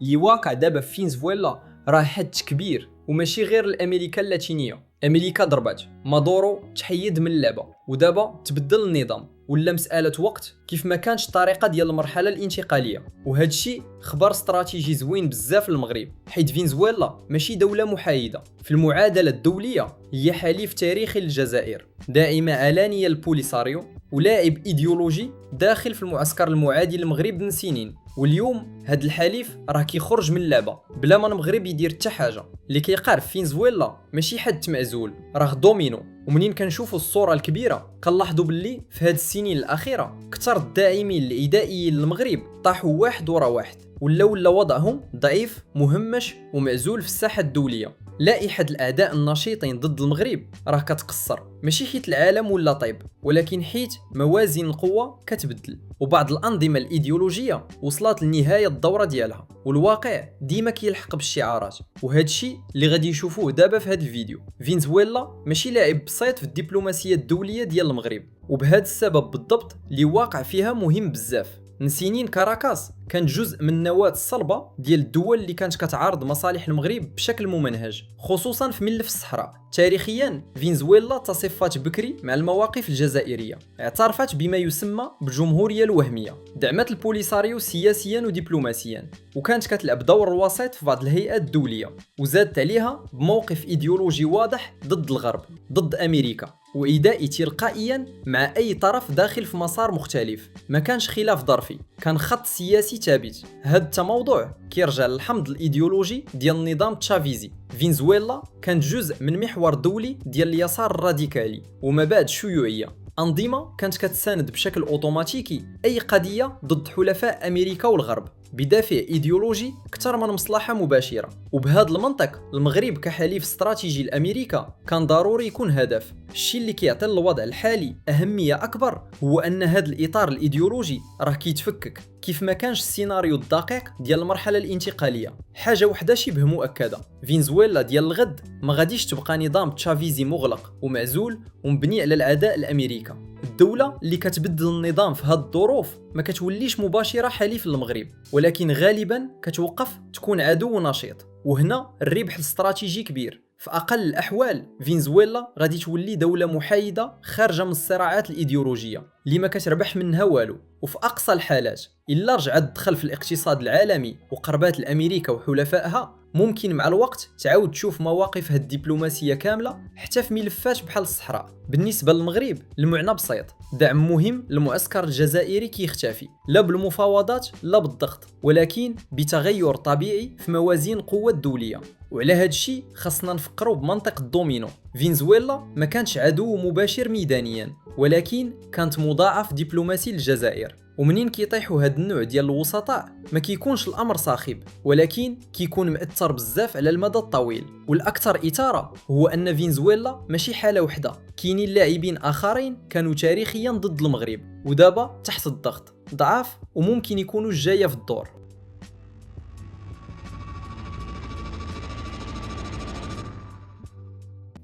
اللي واقع دابا في فنزويلا راه حد كبير، وماشي غير الامريكا اللاتينيه. امريكا ضربات مادورو تحيد من اللعبه، ودابا تبدل النظام، ولا مساله وقت كيف ما كانش الطريقه ديال المرحله الانتقاليه. وهذا الشيء خبر استراتيجي زوين بزاف للمغرب، حيت فنزويلا ماشي دوله محايده في المعادله الدوليه، هي حليف تاريخي للجزائر، داعمه علانيه للبوليساريو، ولاعب ايديولوجي داخل في المعسكر المعادي للمغرب من سنين. واليوم هاد الحليف راه كيخرج من اللعبه بلا ما المغرب يدير حتى حاجه. اللي كيقارب فنزويلا ماشي حد معزول، راه دومينو. ومنين كنشوفوا الصوره الكبيره كنلاحظوا باللي في هاد السنين الاخيره كثر الداعمين العدائيين للمغرب طاحوا واحد ورا واحد، ولا وضعهم ضعيف مهمش ومعزول في الساحه الدوليه. لائحه الاعداء النشيطين ضد المغرب راه كتقصر، ماشي حيت العالم ولا طيب، ولكن حيت موازين القوه كتبدل، وبعض الانظمه الايديولوجيه وصلت لنهايه الدوره ديالها، والواقع ديما كيلحق بالشعارات. وهذا الشيء اللي غادي نشوفوه دابا في هذا الفيديو. فنزويلا ماشي لاعب بسيط في الدبلوماسيه الدوليه ديال المغرب، وبهذا السبب بالضبط اللي واقع فيها مهم بزاف. من سنين كاراكاس كانت جزء من النواة الصلبة ديال الدول اللي كانت كتعارض مصالح المغرب بشكل ممنهج، خصوصا في ملف الصحراء. تاريخيا فنزويلا تصفات بكري مع المواقف الجزائرية، اعترفت بما يسمى بالجمهورية الوهمية، دعمت البوليساريو سياسيا ودبلوماسيا، وكانت كتلعب دور الوسيط في بعض الهيئات الدولية، وزادت عليها بموقف ايديولوجي واضح ضد الغرب، ضد امريكا، وإيداء تلقائيا مع أي طرف داخل في مسار مختلف. ما كانش خلاف ظرفي، كان خط سياسي ثابت. هذا التموضع كيرجع للحمض الإيديولوجي ديال النظام تشافيزي. فنزويلا كانت جزء من محور دولي ديال اليسار الراديكالي ومبادئ الشيوعية، أنظمة كانت كتساند بشكل أوتوماتيكي أي قضية ضد حلفاء أمريكا والغرب بدافع ايديولوجي اكثر من مصلحه مباشره. وبهذا المنطق المغرب كحليف استراتيجي لامريكا كان ضروري يكون هدف. الشيء اللي كيعطي الوضع الحالي اهميه اكبر هو ان هذا الاطار الايديولوجي راه كيتفكك كيف ما كانش السيناريو الدقيق ديال المرحله الانتقاليه. حاجه وحده شبه مؤكده، فنزويلا ديال الغد ما غاديش تبقى نظام تشافيزي مغلق ومعزول ومبني على العداء لامريكا. الدولة اللي كتبدل النظام في هاد الظروف ما كتوليش مباشرة حليف للمغرب، ولكن غالبا كتوقف تكون عدو نشيط. وهنا الربح الاستراتيجي كبير. في أقل الأحوال فنزويلا غادي تولي دولة محايدة خارجة من الصراعات الإيديولوجية اللي ما كتربح منها والو. وفي أقصى الحالات إلا رجعت تدخل في الاقتصاد العالمي وقربات الأمريكا وحلفائها، ممكن مع الوقت تعاود تشوف مواقفها الدبلوماسية كاملة حتى في ملفات بحال الصحراء. بالنسبة للمغرب المعنى بسيط، دعم مهم للمعسكر الجزائري كيختفي، لا بالمفاوضات لا بالضغط، ولكن بتغير طبيعي في موازين القوة الدولية. وعلى هذا الشيء خاصنا نفكروا بمنطق الدومينو. فنزويلا ما كانش عدو مباشر ميدانيا، ولكن كانت مضاعف دبلوماسي للجزائر. ومنين كيطيحوا هاد النوع ديال الوسطاء ما كيكونش الامر صاخب، ولكن كيكون مأثر بزاف على المدى الطويل. والاكثر اثاره هو ان فنزويلا ماشي حاله وحده، كاينين لاعبين اخرين كانوا تاريخيا ضد المغرب ودابا تحت الضغط ضعاف وممكن يكونوا جايه في الدور.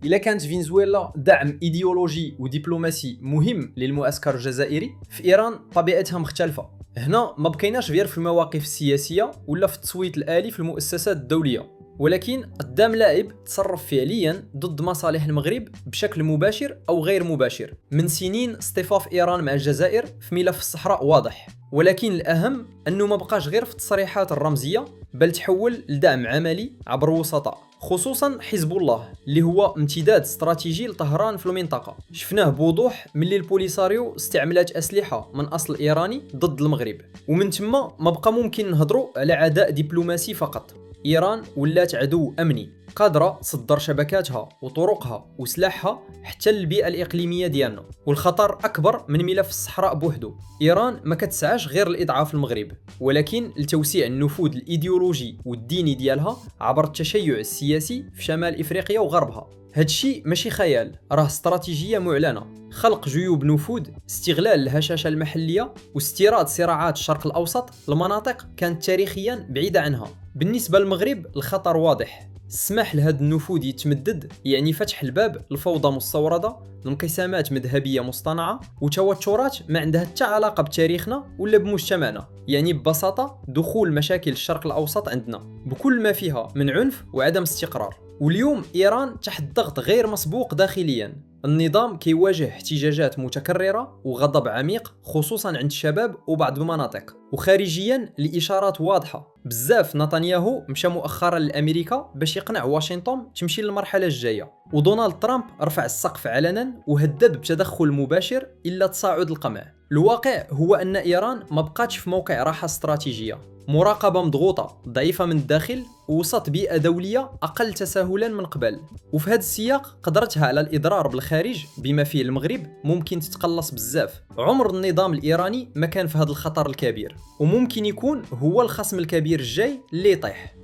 إلا كانت فنزويلا دعم إيديولوجي ودبلوماسي مهم للمعسكر الجزائري، في إيران طبيعتها مختلفة. هنا ما بقيناش غير في المواقف السياسية ولا في التصويت الآلي في المؤسسات الدولية، ولكن قدام لاعب تصرف فعليا ضد مصالح المغرب بشكل مباشر أو غير مباشر. من سنين اصطفاف إيران مع الجزائر في ملف الصحراء واضح، ولكن الأهم أنه ما بقاش غير في التصريحات الرمزية، بل تحول لدعم عملي عبر وسطاء، خصوصا حزب الله اللي هو امتداد استراتيجي لطهران في المنطقة. شفناه بوضوح ملي البوليساريو استعملت أسلحة من أصل إيراني ضد المغرب، ومن ثم ما بقى ممكن نهضروا على عداء دبلوماسي فقط. إيران ولات عدو أمني، قادرة تصدر شبكاتها وطرقها وسلاحها حتى للبيئة الإقليمية ديالنا، والخطر أكبر من ملف الصحراء بوحدو. إيران ما كتسعاش غير لإضعاف المغرب، ولكن لتوسيع النفوذ الإيديولوجي والديني ديالها عبر التشيع السياسي في شمال إفريقيا وغربها. هادشي ماشي خيال، راه استراتيجية معلنة، خلق جيوب نفوذ، استغلال الهشاشة المحلية واستيراد صراعات الشرق الأوسط لمناطق كانت تاريخيا بعيدة عنها. بالنسبة للمغرب الخطر واضح، السماح لهذا النفوذ يتمدد يعني فتح الباب لفوضى مستوردة، انقسامات مذهبية مصطنعة وتوترات ما عندها حتى علاقة بتاريخنا ولا بمجتمعنا، يعني ببساطة دخول مشاكل الشرق الأوسط عندنا بكل ما فيها من عنف وعدم استقرار. واليوم إيران تحت ضغط غير مسبوق داخليا، النظام كيواجه احتجاجات متكررة وغضب عميق خصوصا عند الشباب وبعض المناطق، وخارجيا الإشارات واضحة. بزاف نتنياهو مشى مؤخرا لأمريكا باش يقنع واشنطن تمشي للمرحلة الجاية، ودونالد ترامب رفع السقف علنا وهدد بتدخل مباشر إلا تصاعد القمع. الواقع هو أن إيران ما بقاتش في موقع راحة استراتيجية، مراقبة مضغوطة ضعيفة من الداخل وسط بيئة دولية أقل تساهلا من قبل، وفي هذا السياق قدرتها على الإضرار بالخارج بما فيه المغرب ممكن تتقلص بزاف. عمر النظام الإيراني ما كان في هذا الخطر الكبير، وممكن يكون هو الخصم الكبير الجاي اللي يطيح.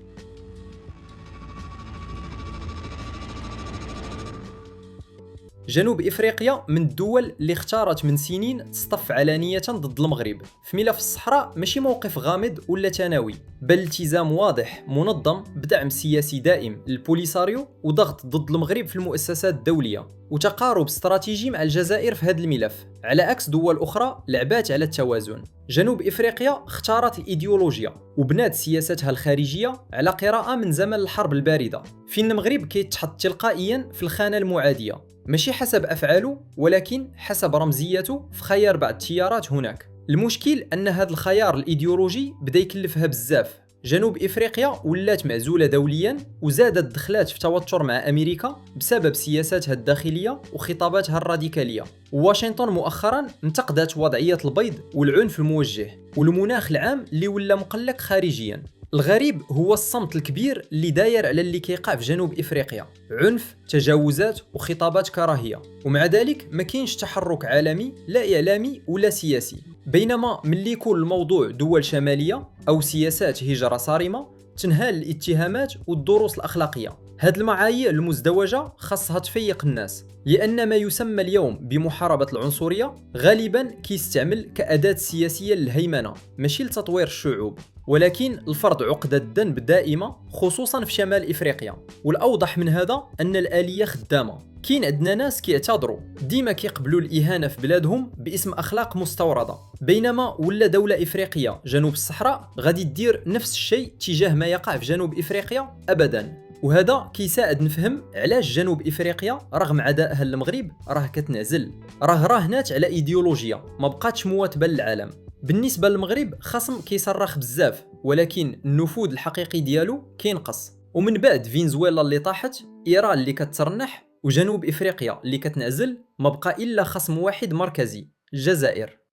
جنوب إفريقيا من الدول اللي اختارت من سنين تصطف علانية ضد المغرب في ملف الصحراء، ماشي موقف غامض ولا ثانوي، بل التزام واضح منظم بدعم سياسي دائم للبوليساريو وضغط ضد المغرب في المؤسسات الدولية، وتقارب استراتيجي مع الجزائر في هذا الملف، على عكس دول أخرى لعبات على التوازن. جنوب إفريقيا اختارت الإيديولوجيا وبنات سياستها الخارجية على قراءة من زمن الحرب الباردة، فين المغرب كيتحط تلقائيا في الخانة المعادية، ماشي حسب أفعاله ولكن حسب رمزيته في خيار بعض التيارات هناك. المشكل أن هذا الخيار الإيديولوجي بدأ يكلفها بزاف. جنوب إفريقيا ولات معزولة دوليا وزادت دخلات في توتر مع أمريكا بسبب سياساتها الداخلية وخطاباتها الراديكالية، وواشنطن مؤخرا انتقدت وضعية البيض والعنف الموجه والمناخ العام اللي ولا مقلق خارجيا. الغريب هو الصمت الكبير اللي داير على اللي كيقع في جنوب إفريقيا، عنف، تجاوزات وخطابات كراهية، ومع ذلك ما كاينش تحرك عالمي لا إعلامي ولا سياسي. بينما ملي يكون الموضوع دول شمالية أو سياسات هجرة صارمة تنهال الاتهامات والدروس الأخلاقية. هاد المعايير المزدوجة خاصها تفيق الناس، لأن ما يسمى اليوم بمحاربة العنصرية غالبا كيستعمل كأداة سياسية للهيمنة ماشي لتطوير الشعوب، ولكن الفرض عقدة الذنب دائمة خصوصا في شمال إفريقيا. والأوضح من هذا أن الآلية خدامة، كاين عندنا ناس كيعتذروا ديما كيقبلوا الإهانة في بلادهم باسم أخلاق مستوردة، بينما ولا دولة إفريقية جنوب الصحراء غادي تدير نفس الشيء تجاه ما يقع في جنوب إفريقيا أبدا. وهذا كيساعد نفهم علاش جنوب إفريقيا رغم عدائها للمغرب راه كتنعزل، راه راهنات على إيديولوجيا ما بقاتش مواكبة للعالم. بالنسبة للمغرب خصم كيصرخ بزاف ولكن النفوذ الحقيقي ديالو كينقص، ومن بعد فنزويلا اللي طاحت، إيران اللي كترنح، وجنوب إفريقيا اللي كتنعزل، ما بقى إلا خصم واحد مركزي، الجزائر.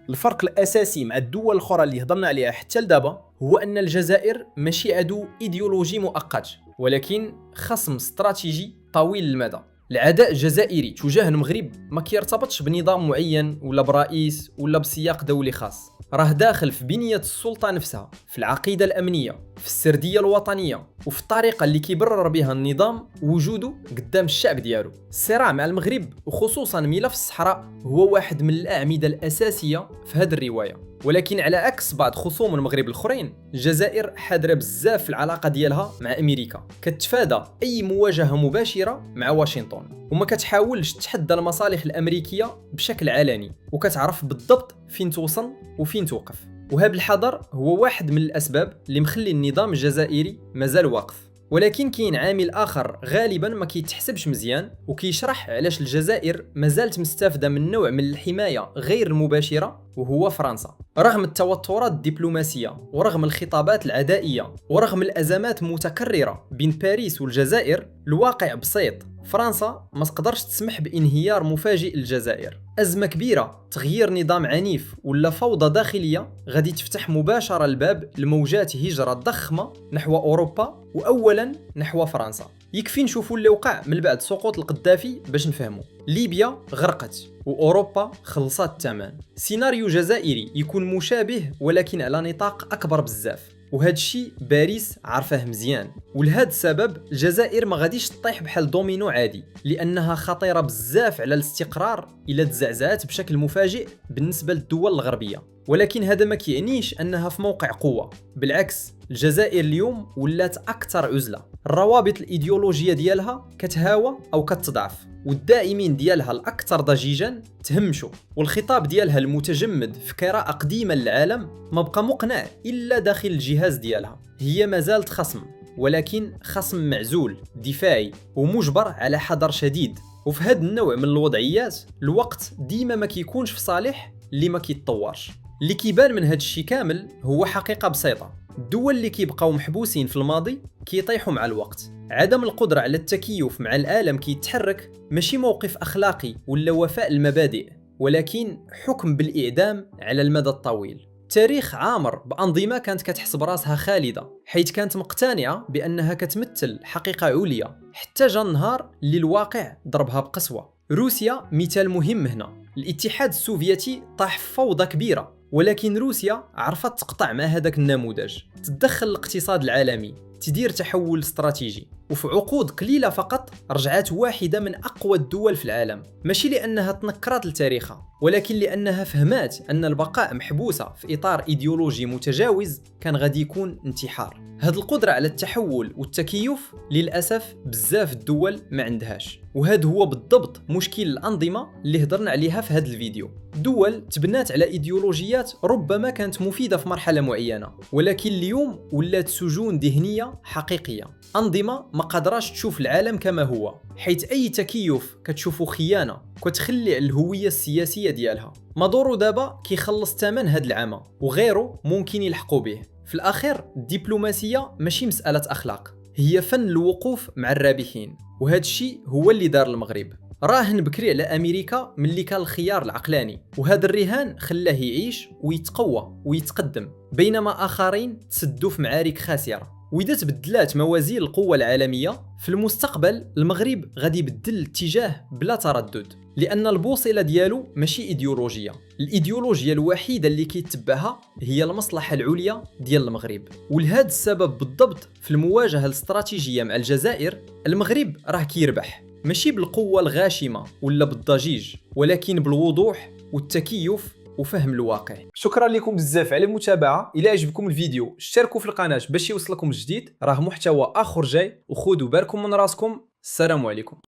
الفرق الأساسي مع الدول الأخرى اللي هضرنا عليها حتى لدابا هو أن الجزائر ماشي عدو إيديولوجي مؤقت، ولكن خصم استراتيجي طويل المدى. العداء الجزائري تجاه المغرب ما كيرتبطش بنظام معين ولا برئيس ولا بسياق دولي خاص، راه داخل في بنية السلطة نفسها، في العقيدة الأمنية، في السردية الوطنية، وفي الطريقة اللي كيبرر بها النظام وجوده قدام الشعب ديالو. الصراع مع المغرب وخصوصا ملف الصحراء هو واحد من الأعمدة الأساسية في هذه الرواية، ولكن على عكس بعض خصوم المغرب الاخرين، الجزائر حاضره بزاف في العلاقه ديالها مع امريكا، كتفادى اي مواجهه مباشره مع واشنطن، وما كتحاولش تحدى المصالح الامريكيه بشكل علني، وكتعرف بالضبط فين توصل وفين توقف. وهذا الحذر هو واحد من الاسباب اللي مخلي النظام الجزائري مازال واقف. ولكن كاين عامل اخر غالبا ما كيتحسبش مزيان وكيشرح علاش الجزائر مازالت مستافده من نوع من الحمايه غير المباشره، وهو فرنسا. رغم التوترات الدبلوماسيه ورغم الخطابات العدائيه ورغم الازمات المتكرره بين باريس والجزائر، الواقع بسيط، فرنسا ما تقدرش تسمح بانهيار مفاجئ للجزائر. أزمة كبيرة، تغيير نظام عنيف ولا فوضى داخلية غادي تفتح مباشرة الباب لموجات هجرة ضخمة نحو أوروبا وأولا نحو فرنسا. يكفي نشوفوا اللي وقع من بعد سقوط القذافي باش نفهموا. ليبيا غرقت وأوروبا خلصت الثمن. سيناريو جزائري يكون مشابه ولكن على نطاق أكبر بزاف، وهذا الشيء باريس عارفاه مزيان. ولهذا السبب الجزائر ما غاديش تطيح بحال دومينو عادي، لانها خطيره بزاف على الاستقرار الا تزعزعت بشكل مفاجئ بالنسبه للدول الغربيه. ولكن هذا ما كيعنيش انها في موقع قوه، بالعكس الجزائر اليوم ولات اكثر عزله، الروابط الايديولوجيه ديالها كتهاوى او كتضعف، والداعمين ديالها الاكثر ضجيجا تهمشوا، والخطاب ديالها المتجمد في قراءه قديمه للعالم ما بقى مقنع الا داخل الجهاز ديالها. هي ما زالت خصم، ولكن خصم معزول دفاعي ومجبر على حذر شديد. وفي هذا النوع من الوضعيات الوقت ديما ما كيكونش في صالح اللي ما كيتطورش. اللي كيبان من هذا الشيء كامل هو حقيقه بسيطه: الدول اللي كيبقاو محبوسين في الماضي كيطيحوا مع الوقت. عدم القدره على التكيف مع العالم كيتحرك ماشي موقف اخلاقي ولا وفاء المبادئ، ولكن حكم بالاعدام على المدى الطويل. تاريخ عامر بأنظمة كانت كتحسب راسها خالدة، حيث كانت مقتنعة بأنها كتمثل حقيقة عليا، حتى جا النهار اللي الواقع ضربها بقسوة. روسيا مثال مهم هنا. الاتحاد السوفيتي طاح في فوضى كبيرة، ولكن روسيا عرفت تقطع مع هذاك النموذج، تتدخل الاقتصاد العالمي، تدير تحول استراتيجي، وفي عقود قليلة فقط رجعت واحدة من أقوى الدول في العالم، ماشي لأنها تنكرت لتاريخها، ولكن لأنها فهمات أن البقاء محبوسة في إطار إيديولوجي متجاوز كان غادي يكون انتحار. هذه القدرة على التحول والتكيف للأسف بزاف الدول ما عندهاش، وهذا هو بالضبط مشكل الأنظمة اللي هضرنا عليها في هذا الفيديو. دول تبنات على إيديولوجيات ربما كانت مفيدة في مرحلة معينة، ولكن اليوم ولات سجون ذهنية حقيقية. أنظمة ما قادراش تشوف العالم كما هو، حيث أي تكيف كتشوفه خيانة وكتخلي الهوية السياسية ديالها. مادورو دابا كيخلص ثمن هاد العمى، وغيره ممكن يلحقوا به. في الأخير الدبلوماسية ماشي مسألة أخلاق، هي فن الوقوف مع الرابحين، وهذا الشيء هو اللي دار المغرب. راهن بكري على أمريكا ملي كان الخيار العقلاني، وهذا الرهان خلاه يعيش ويتقوى ويتقدم، بينما آخرين تسدوا في معارك خاسرة. وإذا تبدلات موازين القوة العالمية في المستقبل، المغرب غادي يبدل الاتجاه بلا تردد، لأن البوصلة ديالو ماشي إيديولوجية. الإيديولوجيا الوحيدة اللي كيتبعها هي المصلحة العليا ديال المغرب. ولهذا السبب بالضبط في المواجهة الاستراتيجية مع الجزائر المغرب راه كيربح، ماشي بالقوة الغاشمة ولا بالضجيج، ولكن بالوضوح والتكيف وفهم الواقع. شكرا لكم بزاف على المتابعة. إلا عجبكم الفيديو اشتركوا في القناة باش يوصلكم الجديد، راه محتوى آخر جاي، وخذوا بالكم من راسكم. السلام عليكم.